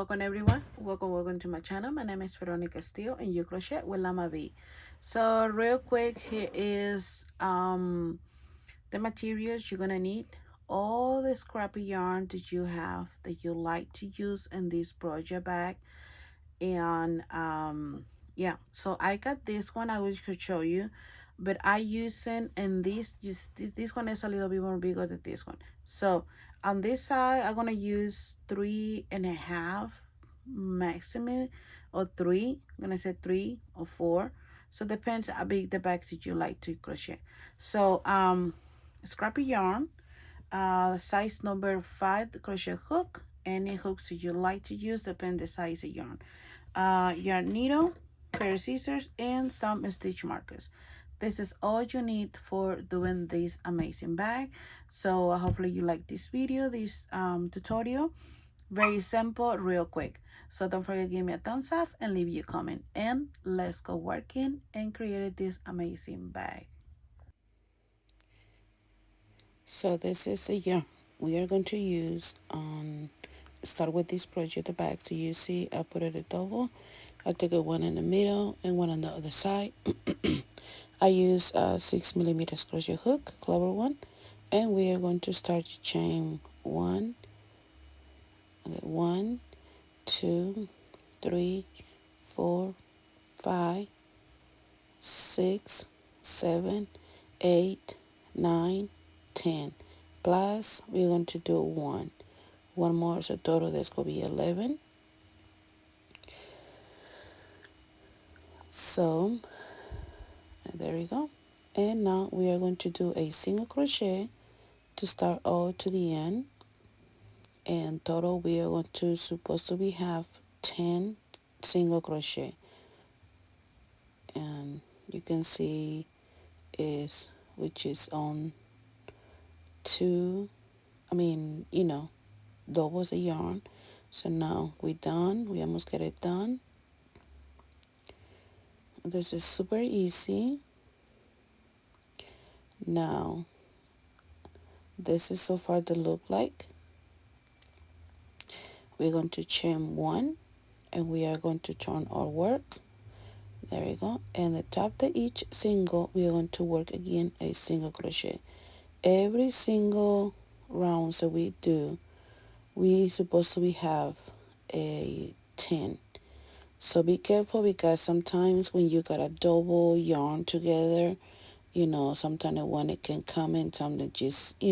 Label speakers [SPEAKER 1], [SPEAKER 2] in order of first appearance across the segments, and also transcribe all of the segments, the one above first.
[SPEAKER 1] welcome everyone. Welcome to my channel. My name is Veronica Steele and you crochet with Llama V. So real quick, here is the materials you're gonna need. All the scrappy yarn that you have that you like to use in this project bag. And yeah, so I got this one I wish could show you, but I using in this one is a little bit more bigger than this one. So on this side I'm gonna use 3.5 maximum, or 3. I'm gonna say 3 or 4, so depends how big the bags that you like to crochet. So scrappy yarn, size number 5 crochet hook. Any hooks that you like to use depend the size of yarn. Yarn needle, pair of scissors, and some stitch markers. This is all you need for doing this amazing bag. So hopefully you like this video, this tutorial. Very simple, real quick. So don't forget to give me a thumbs up and leave your comment, and let's go working and create this amazing bag. So this is the yarn we are going to use on start with this project, the bag. So you see I put it a double. I took a one in the middle and one on the other side. I use a 6mm crochet hook, clover one, and we are going to start chain 1, 2, 3, 4, 5, 6, 7, 8, 9, 10. Plus we're going to do one more, so total that's going to be 11. So there we go. And now we are going to do a single crochet to start all to the end, and total we are going to supposed to be have 10 single crochet. And you can see is which is on 2, doubles a yarn. So now we're done. We almost get it done. This is super easy. Now this is so far the look like. We're going to chain 1 and we are going to turn our work. There we go. And the top of each single we are going to work again a single crochet. Every single rounds that we do, we supposed to have a 10. So be careful, because sometimes when you got a double yarn together, sometimes one it can come in, something just,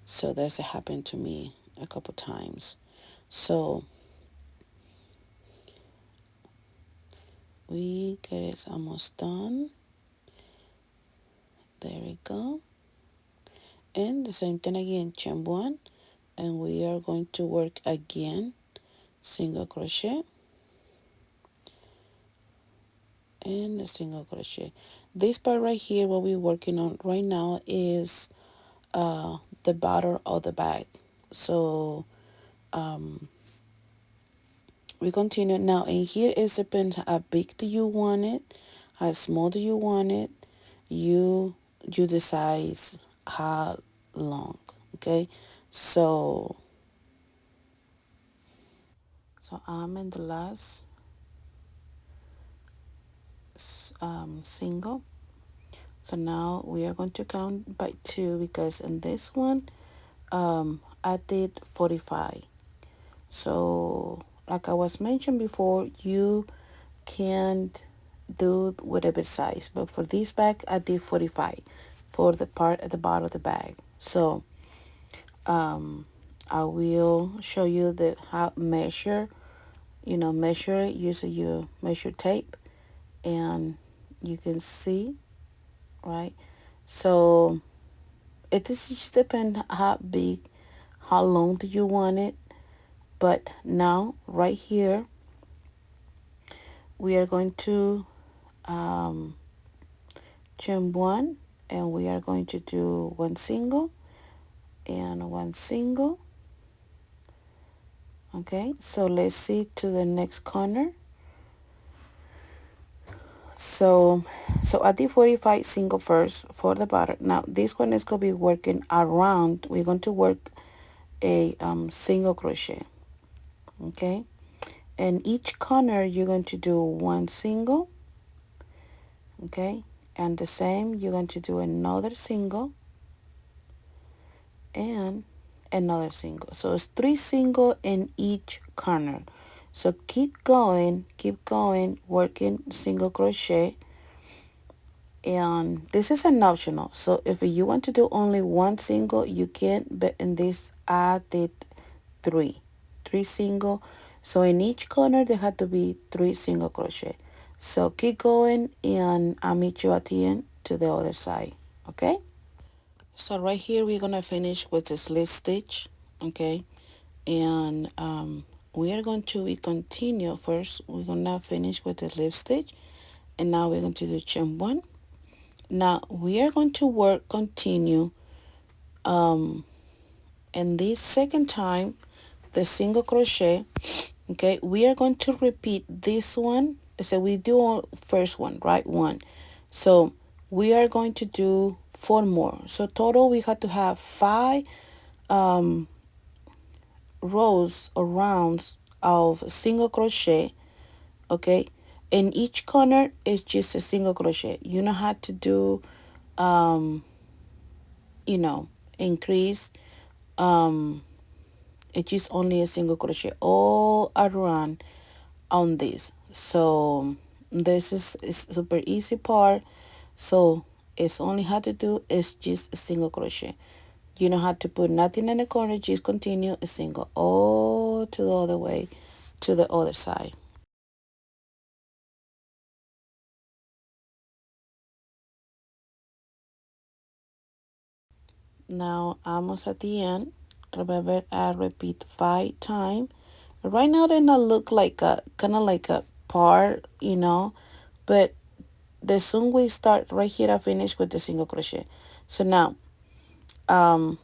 [SPEAKER 1] so that's happened to me a couple times. So we get it almost done. There we go. And the same thing again, chain 1, and we are going to work again single crochet and a single crochet. This part right here, what we're working on right now is the bottom of the bag. So we continue now, and here is depends how big do you want it, how small do you want it. You decide how long. Okay, so I'm in the last single. So now we are going to count by 2, because in this one I did 45. So like I was mentioned before, you can't do whatever size, but for this bag I did 45 for the part at the bottom of the bag. So I will show you the how measure, measure it using your measure tape, and you can see, right? So it just depends how big, how long do you want it. But now right here we are going to chain 1, and we are going to do 1 single and 1 single. Okay, so let's see to the next corner. So I did 45 single first for the bottom. Now this one is going to be working around, we're going to work a single crochet. Okay, in each corner you're going to do one single, okay, and the same you're going to do another single and another single. So it's 3 single in each corner. So keep going, working single crochet. And this is an optional, so if you want to do only one single you can, but in this I did three single. So in each corner there had to be 3 single crochet. So keep going and I'll meet you at the end to the other side. Okay, so right here we're gonna finish with the slip stitch. Okay, and we are going to continue. First we're gonna finish with the slip stitch, and now we're going to do chain 1. Now we are going to work continue and this second time the single crochet. Okay, we are going to repeat this one. So we do first one, right? One. So we are going to do 4 more. So total we have to have 5 rows or rounds of single crochet. Okay, in each corner is just a single crochet. You know how to do you know, increase. It's just only a single crochet all around on this. So this is super easy part. So it's only how to do is just a single crochet. You don't have to put nothing in the corner, just continue a single all to the other way to the other side. Now almost at the end. Remember I repeat 5 times. Right now they not look like a kind of like a part, you know, but the soon we start right here I finish with the single crochet. So now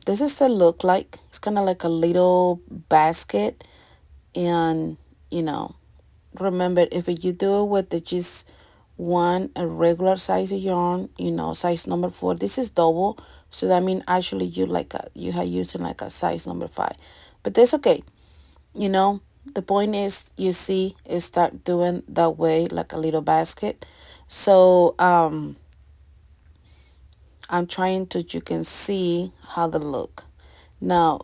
[SPEAKER 1] this is the look like. It's kind of like a little basket, and you know, remember if you do it with the just one a regular size of yarn, you know, size number 4, this is double, so that means actually you like a you have using like a size number 5, but that's okay. You know, the point is you see is start doing that way like a little basket. So I'm trying to you can see how they look. Now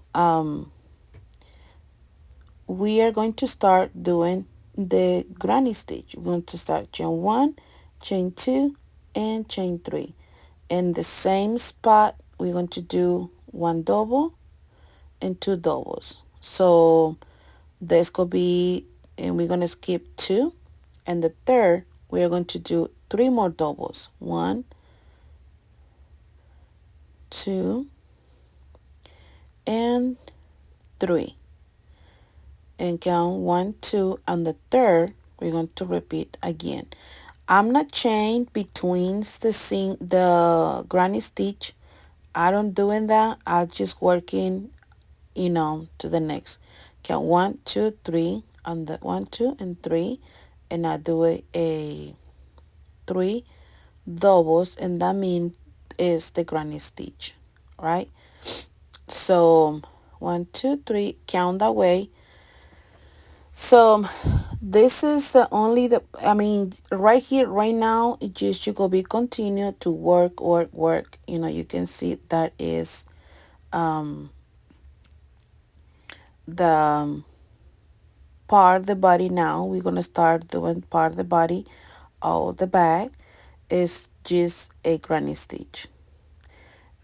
[SPEAKER 1] we are going to start doing the granny stitch. We're going to start chain 1, chain 2, and chain 3. In the same spot we're going to do 1 double and 2 doubles. So this could be, and we're going to skip 2, and the third we're going to do 3 more doubles. 1, 2, and 3, and count 1, 2, and the third we're going to repeat again. I'm not chained between the granny stitch. I don't doing that. I just working, you know, to the next. Count 1, 2, 3 on the 1, 2, and 3, and I do a 3 doubles, and that means is the granny stitch, right? So 1, 2, 3, count that way. So this is the only the I mean right here right now it just you go be continue to work. You know, you can see that is the part of the body. Now we're gonna start doing part of the body. All the back is just a granny stitch.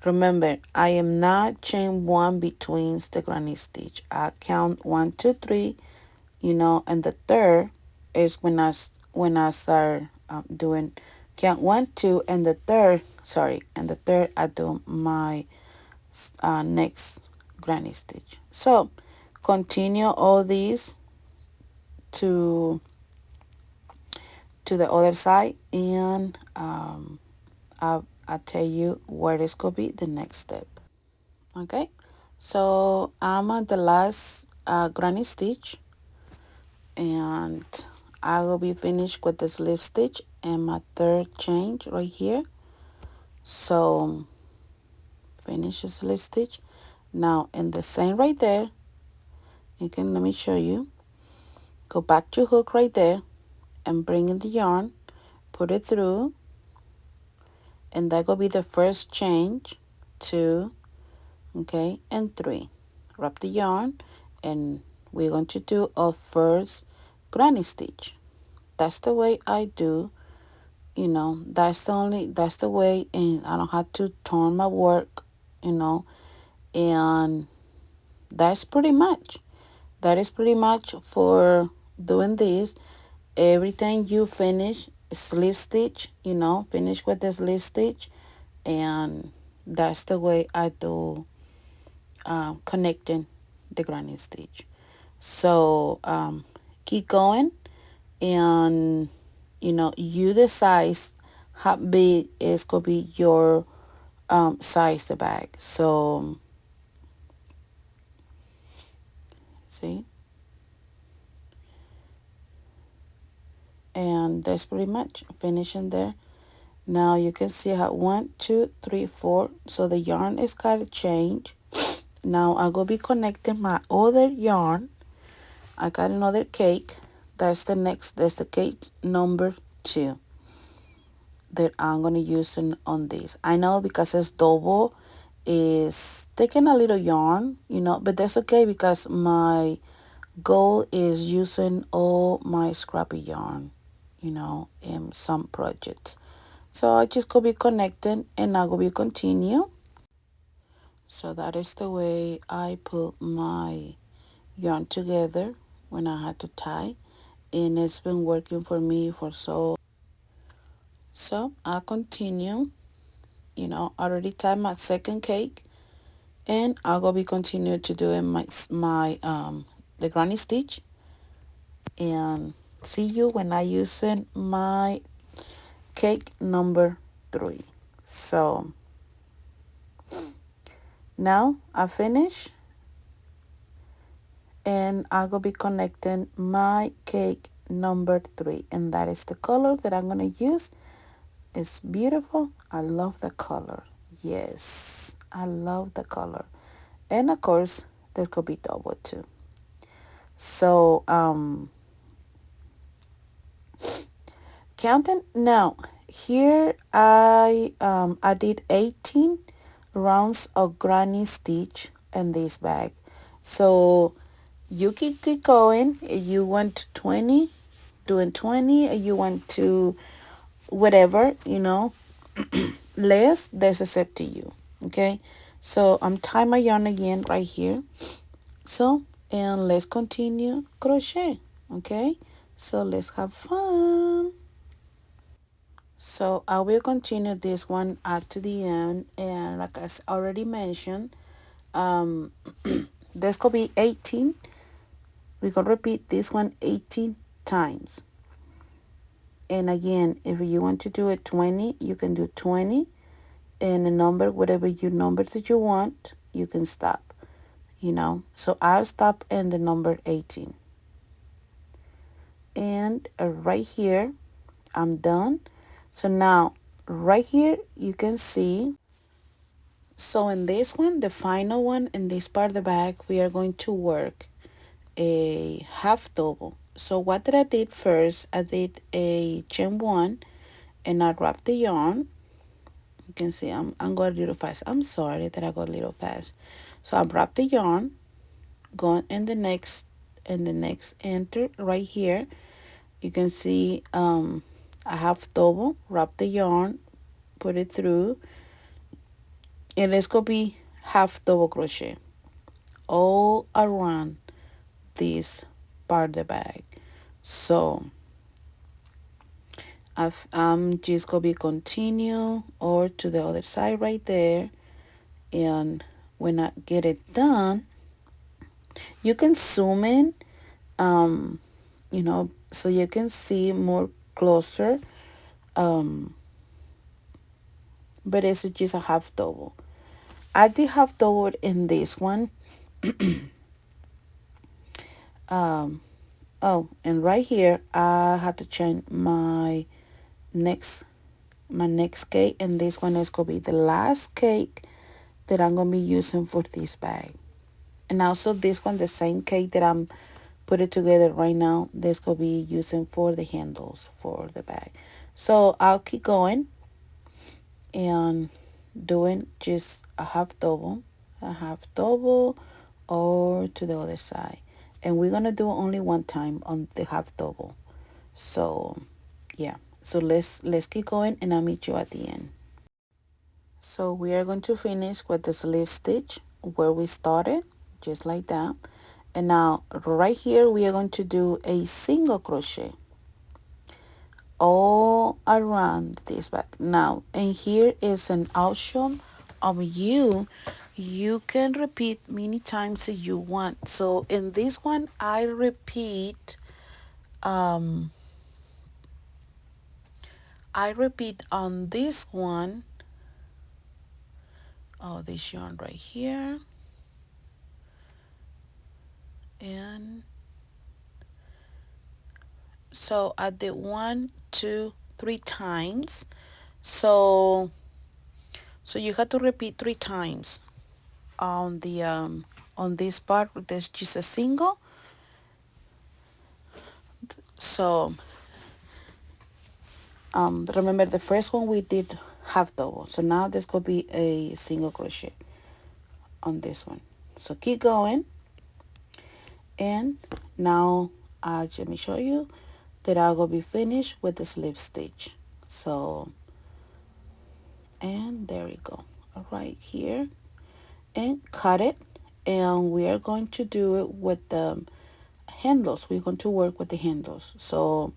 [SPEAKER 1] Remember, I am not chain 1 between the granny stitch. I count 1, 2, 3, you know, and the third is when I start doing count 1, 2, and the third, sorry, and the third I do my next granny stitch. So continue all these to the other side, and I'll tell you where this could be the next step. Okay, so I'm at the last granny stitch, and I will be finished with the slip stitch and my third chain right here. So finish the slip stitch. Now in the same right there, you can let me show you. go back to hook right there and bring in the yarn, put it through, and that will be the first chain, 2, okay, and 3. Wrap the yarn, and we're going to do our first granny stitch. That's the way I do, you know, that's the way, and I don't have to turn my work, you know, and that's pretty much. That is pretty much for doing this. Every time you finish sleeve stitch, you know, finish with the sleeve stitch, and that's the way I do connecting the granny stitch. So keep going, and you know, you decide how big is gonna be your size the bag. So see, and that's pretty much finishing there. Now you can see how 1, 2, 3, 4. So the yarn is gotta change. Now I'm gonna be connecting my other yarn. I got another cake. That's the cake number 2 that I'm gonna use on this. I know because it's double, is taking a little yarn, you know, but that's okay because my goal is using all my scrappy yarn, you know, in some projects. So I just go be connecting, and I go be continue. So that is the way I put my yarn together when I had to tie, and it's been working for me for so I continue. You know, I already tied my second cake, and I'll go be continue to doing my the granny stitch, and see you when I using my cake number 3. So now I finish, and I will be connecting my cake number 3, and that is the color that I'm gonna use. It's beautiful. I love the color. Yes, I love the color. And of course, this could be double too. So counting now, here I did 18 rounds of granny stitch in this bag. So you can keep going. If you want 20, doing 20. If you want to whatever, you know, less, that's up to you. Okay, so I'm tying my yarn again right here. So, and let's continue crochet. Okay, so let's have fun. So I will continue this one up to the end, and like I already mentioned, this could be 18. We're gonna repeat this one 18 times. And again, if you want to do it 20, you can do 20, and a number, whatever your number that you want, you can stop, you know. So I'll stop in the number 18, and right here I'm done. So now right here you can see, so in this one, the final one, in this part of the bag, we are going to work a half double. So what did I did first? I did a chain 1, and I wrapped the yarn. You can see I'm going a little fast. I'm sorry that I got a little fast. So I wrapped the yarn, going in the next enter right here. You can see I have double, wrap the yarn, put it through, and it's gonna be half double crochet all around this part of the bag. So I'm just gonna be continue or to the other side right there, and when I get it done, you can zoom in, you know, so you can see more closer, but it's just a half double. I did half double in this one. Oh, and right here I had to change my next cake, and this one is gonna be the last cake that I'm gonna be using for this bag. And also this one, the same cake that I'm put it together right now. This could be using for the handles for the bag. So I'll keep going and doing just a half double, or to the other side. And we're gonna do only one time on the half double. So yeah, so let's keep going and I'll meet you at the end. So we are going to finish with the slip stitch where we started, just like that. And now right here we are going to do a single crochet all around this bag. Now, and here is an option of you can repeat many times if you want. So in this one I repeat on this one, oh, this yarn right here, and so I did 1, 2, 3 times. So you have to repeat 3 times on the on this part. There's just a single. So remember the first one we did half double, so now this could be a single crochet on this one. So keep going, and now let me show you that I will be finished with the slip stitch. So, and there we go, right here, and cut it. And we are going to do it with the handles. We're going to work with the handles. So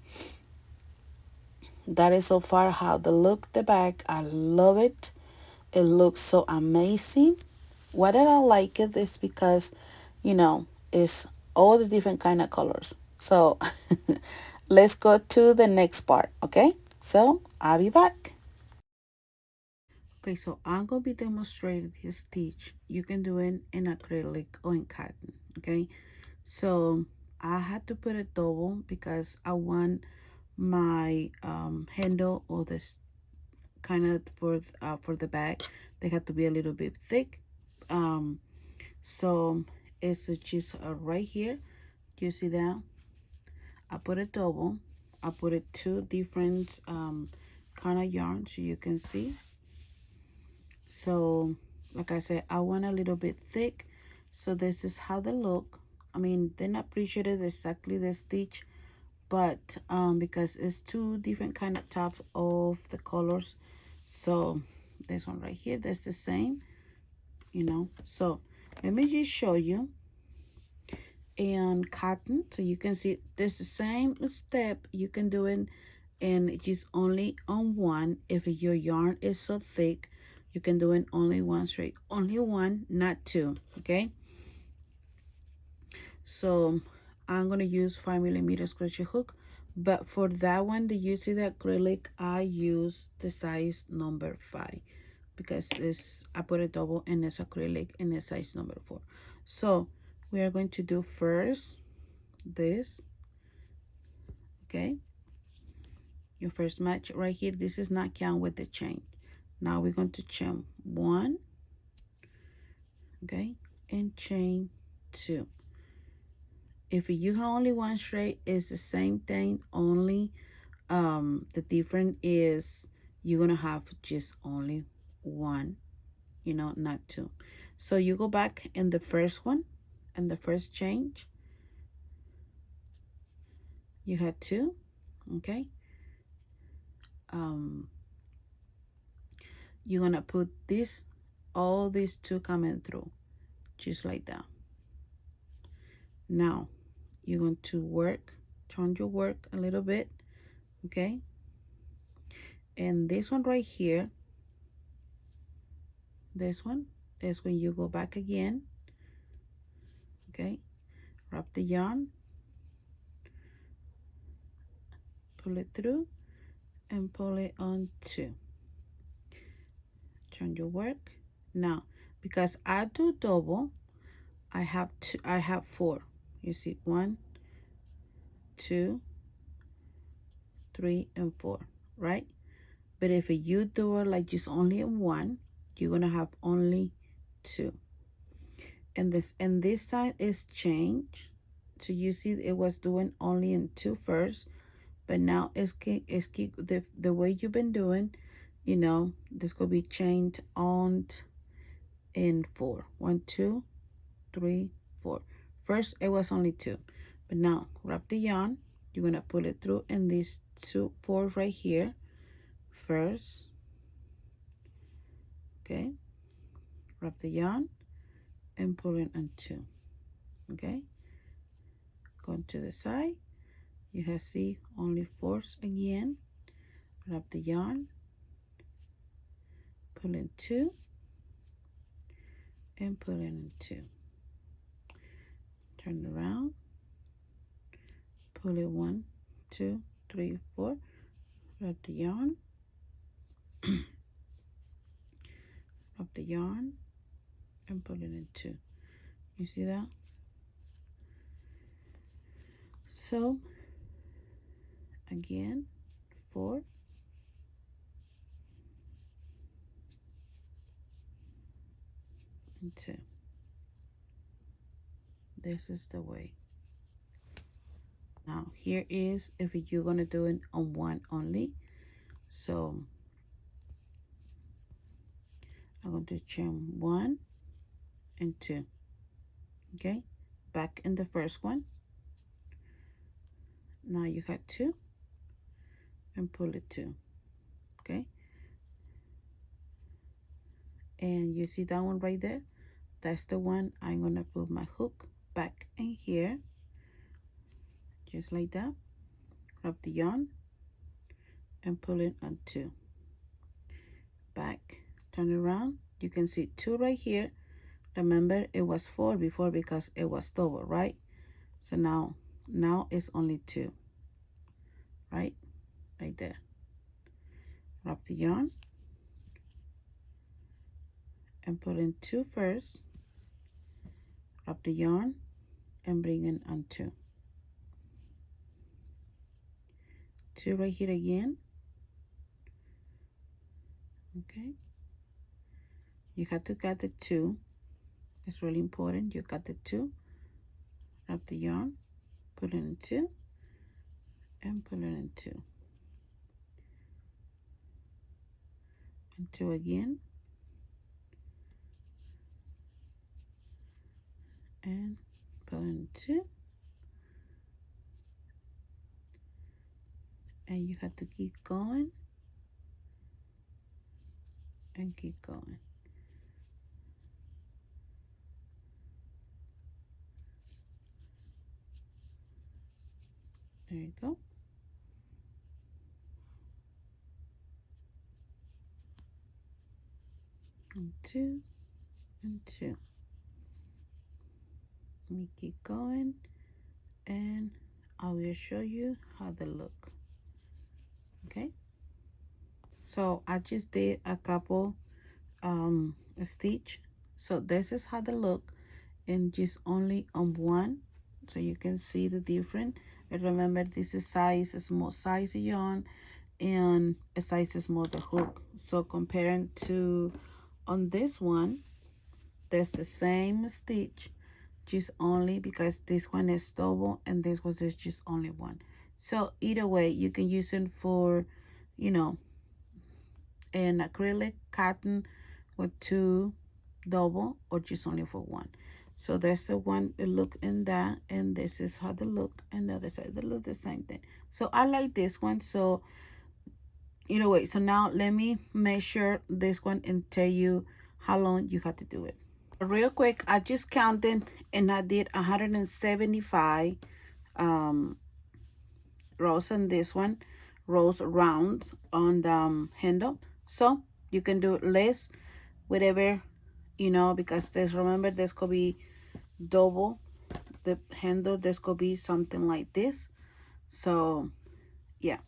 [SPEAKER 1] that is so far how the look the bag. I love it. It looks so amazing. Why did I like it is because, you know, it's all the different kind of colors. So let's go to the next part, okay? So I'll be back. Okay, so I'm gonna be demonstrating this stitch. You can do it in acrylic or in cotton, okay? So I had to put it double because I want my handle or this kind of for the bag, they have to be a little bit thick. So it's just right here. You see that I put it double. I put it 2 different kind of yarn so you can see. So like I said, I want a little bit thick, so this is how they look. I mean, they're not appreciated exactly the stitch, but because it's 2 different kind of types of the colors. So this one right here, that's the same, you know. So let me just show you in cotton so you can see this the same step. You can do it and just only on one. If your yarn is so thick, you can do it only one straight, only one, not 2, okay? So I'm gonna use 5mm crochet hook, but for that one, the use of the acrylic, I use the size number 5 because this I put a double and it's acrylic and it's size number 4. So we are going to do first this, okay? Your first match right here. This is not count with the chain. Now we're going to chain 1, okay, and chain 2. If you have only one straight, it's the same thing, only the difference is you're gonna have just only 1, you know, not 2. So you go back in the first one, and the first change you had 2, okay. You're gonna put this, all these 2 coming through just like that. Now you're going to work, turn your work a little bit, okay? And this one right here, this one is when you go back again, okay? Wrap the yarn, pull it through, and pull it on 2. Turn your work. Now, because I do double, I have 4. You see, 1, 2, 3, and 4, right? But if you do it like just only in 1, you're gonna have only 2. And this side is change So you see it was doing only in 2 first, but now it's keep the way you've been doing, you know, this could be chained on in 4. 1, 2, 3, 4. First it was only 2, but now wrap the yarn. You're gonna pull it through in these 4 right here first. Okay, wrap the yarn and pull it on 2. Okay, go to the side. You have see only 4s again. Wrap the yarn, pull in 2, and pull in 2. Turn around, pull it 1, 2, 3, 4. Wrap the yarn, wrap the yarn, and pull it in 2. You see that? So again, 4, and 2. This is the way. Now here is if you're gonna do it on 1 only. So I'm going to chain 1 and 2. Okay, back in the first one. Now you got 2 and pull it 2. Okay, and you see that one right there? That's the one I'm gonna put my hook back in here, just like that. Wrap the yarn and pull it on 2. Back, turn around. You can see 2 right here. Remember it was 4 before because it was double, right? So now it's only 2, right there. Wrap the yarn and pull in 2 first. Wrap the yarn and bring in on 2. 2 right here again. Okay, you have to get the 2. It's really important. You got the 2. Wrap the yarn, put it in 2, and pull it in 2. And 2 again. And pull in 2. And you have to keep going and keep going. There you go. And 2 and 2. Let me keep going and I will show you how they look. Okay, so I just did a couple stitch. So this is how they look, and just only on 1, so you can see the difference. And remember, this is size small size yarn and a size small the hook. So comparing to on this one, that's the same stitch, just only because this one is double and this was just only 1. So either way, you can use it for, you know, an acrylic cotton with 2 double or just only for 1. So that's the one that look in that, and this is how they look, and the other side they look the same thing. So I like this one. So either way, so now let me measure this one and tell you how long you have to do it. Real quick, I just counted and I did 175 rows on this one, rows rounds on the handle. So you can do less, whatever, you know, because there's, remember, this could be double the handle, this could be something like this. So yeah,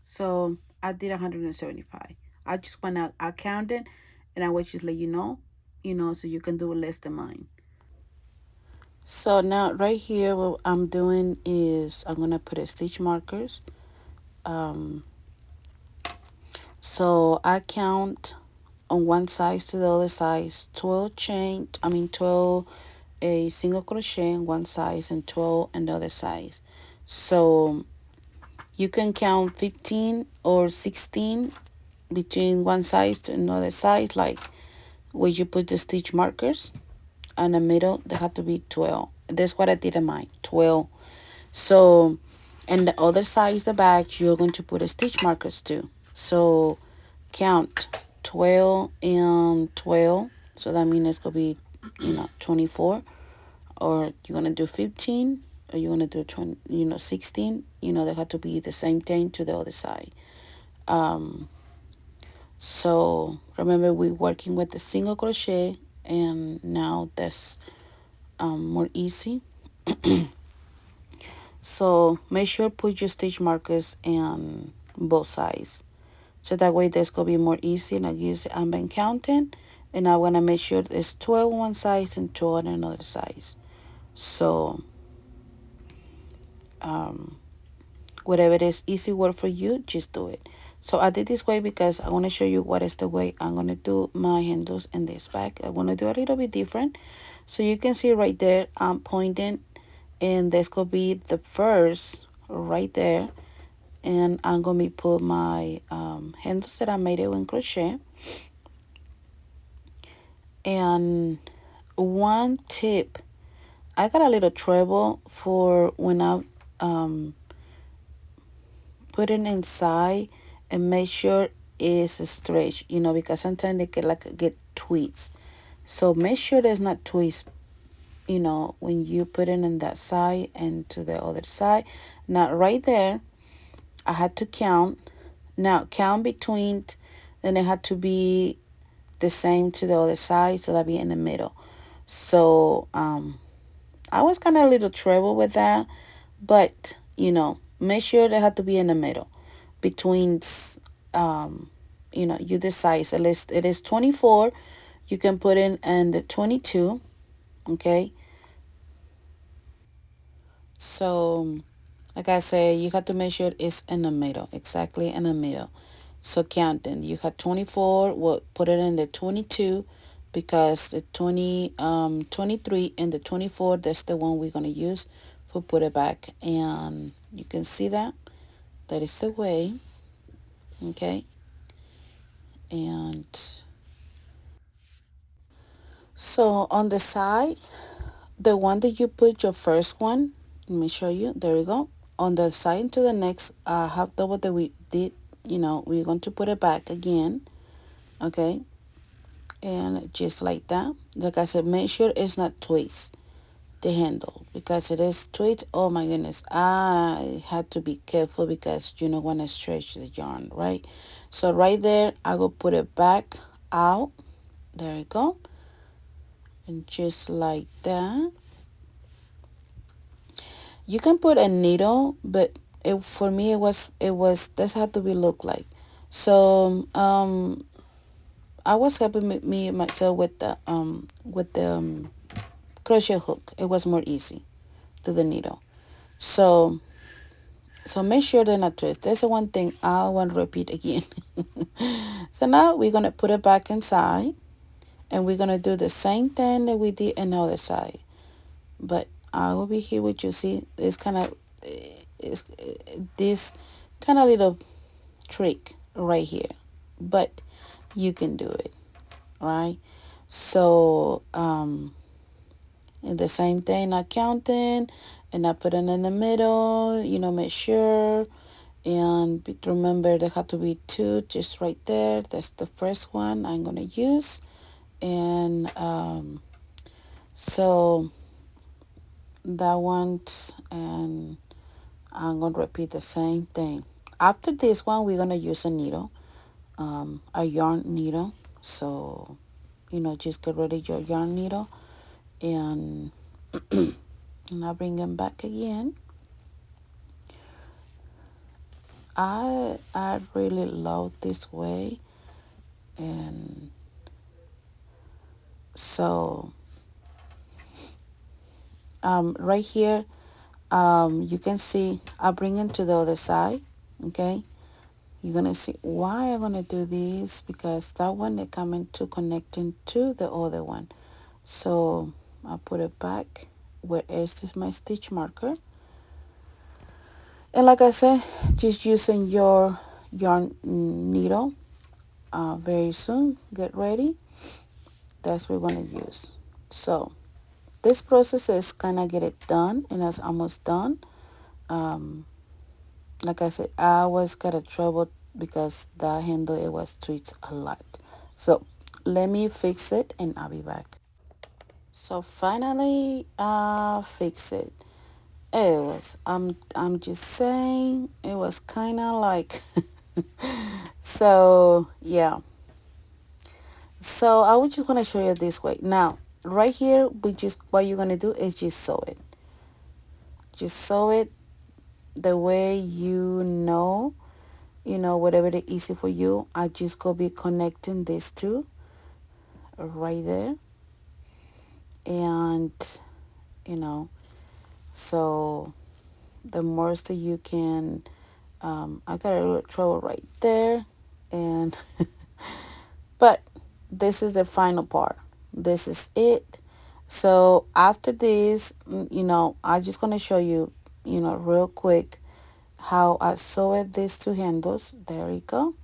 [SPEAKER 1] so I did 175. I just wanna, I counted and I will just let you know, so you can do less than mine. So now right here, what I'm doing is I'm gonna put a stitch markers. So I count on one side to the other side 12 chain, 12 a single crochet in one size and 12 in the other size. So you can count 15 or 16 between one size to another size, like where you put the stitch markers in the middle. They have to be 12. That's what I did in mine, 12. So and the other side is the back, you're going to put a stitch markers too. So count 12 and 12. So that means it's going to be, 24. Or you're going to do 15. Or you're going to do 20, 16. They have to be the same thing to the other side. So remember, we're working with the single crochet. And now that's more easy. So make sure put your stitch markers in both sides. So that way that's going to be more easy. And I've been counting. And I want to make sure it's 12 on one side and 12 on another side. So whatever it is easy work for you, just do it. So I did this way because I want to show you what is the way I'm going to do my handles in this back. I want to do a little bit different. So you can see right there, I'm pointing, and that's going to be the first right there. And I'm going to be put my handles that I made it with crochet. And one tip, I got a little trouble for when I put it inside and make sure it's stretched, because sometimes they get twists. So make sure there's not twists, when you put it in that side and to the other side. Now right there, I had to count. Now count between, then it had to be the same to the other side, so that be in the middle. So I was kind of a little trouble with that, but make sure they have to be in the middle between you decide. So it is 24. You can put in the 22. Okay, so like I said, you have to make sure it's in the middle, exactly in the middle. So counting, you have 24. We'll put it in the 22 because the 23 and the 24, that's the one we're going to use for put it back. And you can see that is the way. Okay, and so on the side, the one that you put your first one, let me show you, there we go. On the side to the next half double that we did, we're going to put it back again. Okay, and just like that, like I said, make sure it's not twist the handle, because it is twist. Oh my goodness, I had to be careful because you don't want to stretch the yarn, right? So right there, I will put it back out. There we go, and just like that. You can put a needle, but for me it was that's how to be look like. So I was helping me myself with the crochet hook. It was more easy to the needle. So make sure they're not twist. That's the one thing I want to repeat again. So now we're gonna put it back inside, and we're gonna do the same thing that we did on the other side. But I will be here with you. See, it's kind of this kind of little trick right here, but you can do it, right? So the same thing, I counting, and I put it in the middle, make sure. And remember, there have to be two just right there. That's the first one I'm gonna use. And so that one, and I'm going to repeat the same thing. After this one, we're going to use a needle, a yarn needle. So, just get ready your yarn needle, and and I'll bring them back again. I really love this way. And so right here, you can see I bring it to the other side. Okay, you're gonna see why I'm gonna do this, because that one they come into connecting to the other one. So I'll put it back where is my stitch marker. And like I said, just using your yarn needle. Very soon, get ready. That's what we're going to use. So this process is kind of get it done, and it's almost done. Um, like I said, I always got a trouble because the handle, it was twitched a lot. So let me fix it and I'll be back. So finally fix it. It was I'm just saying, it was kind of like so yeah. So I was just gonna show you this way. Now right here, we just, what you're gonna do is just sew it. Just sew it the way whatever is easy for you. I just go be connecting these two right there, and you know so the most that you can. I got a little trouble right there, and but this is the final part. This is it. So after this, I'm just gonna show you, real quick how I sewed these two handles. There we go.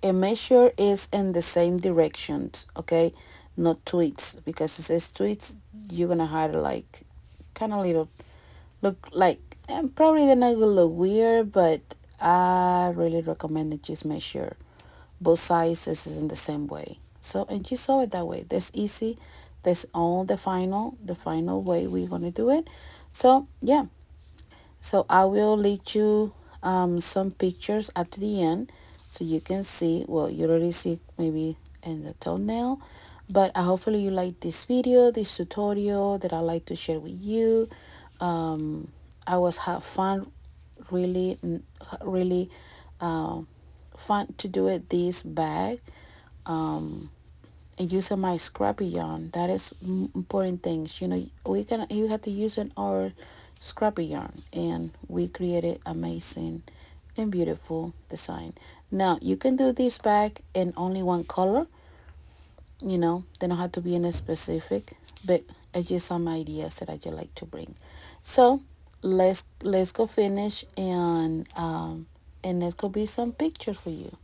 [SPEAKER 1] And make sure it's in the same directions, okay? Not tweets, because it says tweets, you're gonna have to like kind of little look like, and probably they're not gonna look weird, but I really recommend it. Just make sure both sides is in the same way. So, and just sew it that way. That's easy. That's all the final way we're gonna do it. So yeah, so I will lead you some pictures at the end so you can see. Well, you already see maybe in the thumbnail, but hopefully you like this video, this tutorial that I like to share with you. I was have fun, really, really fun to do it this bag. And using my scrappy yarn, that is important things. You have to use our scrappy yarn, and we created amazing and beautiful design. Now you can do this bag in only one color. They don't have to be in a specific, but it's just some ideas that I just like to bring. So let's go finish, and let's go be some pictures for you.